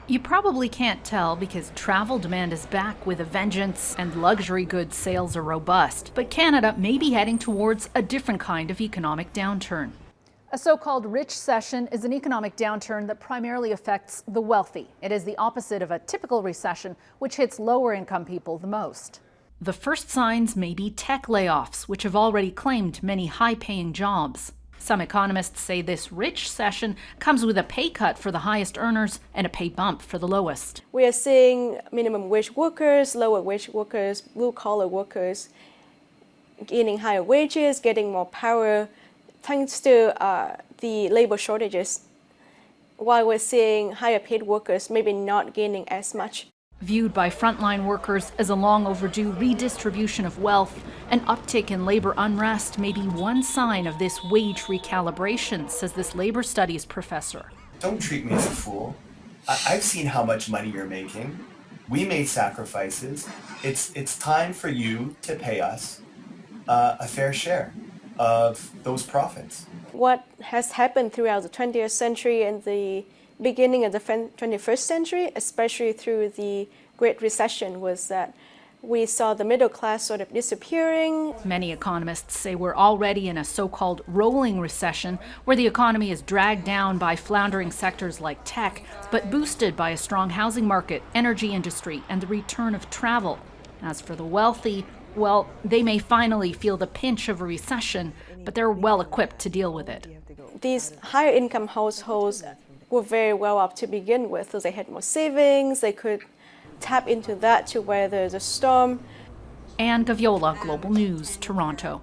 You probably can't tell because travel demand is back with a vengeance and luxury goods sales are robust. But Canada may be heading towards a different kind of economic downturn. A so-called Richcession is an economic downturn that primarily affects the wealthy. It is the opposite of a typical recession, which hits lower-income people the most. The first signs may be tech layoffs, which have already claimed many high-paying jobs. Some economists say this Richcession comes with a pay cut for the highest earners and a pay bump for the lowest. We are seeing minimum wage workers, lower wage workers, blue-collar workers gaining higher wages, getting more power, thanks to the labor shortages, while we're seeing higher paid workers maybe not gaining as much. Viewed by frontline workers as a long overdue redistribution of wealth, an uptick in labor unrest may be one sign of this wage recalibration, says this labor studies professor. Don't treat me as a fool. I've seen how much money you're making. We made sacrifices. It's time for you to pay us a fair share of those profits. What has happened throughout the 20th century and the beginning of the 21st century, especially through the Great Recession, was that we saw the middle class sort of disappearing. Many economists say we're already in a so-called rolling recession, where the economy is dragged down by floundering sectors like tech, but boosted by a strong housing market, energy industry, and the return of travel. As for the wealthy, well, they may finally feel the pinch of a recession, but they're well equipped to deal with it. These higher income households were very well off to begin with, so they had more savings, they could tap into that to weather the storm. Anne Gaviola, Global News, Toronto.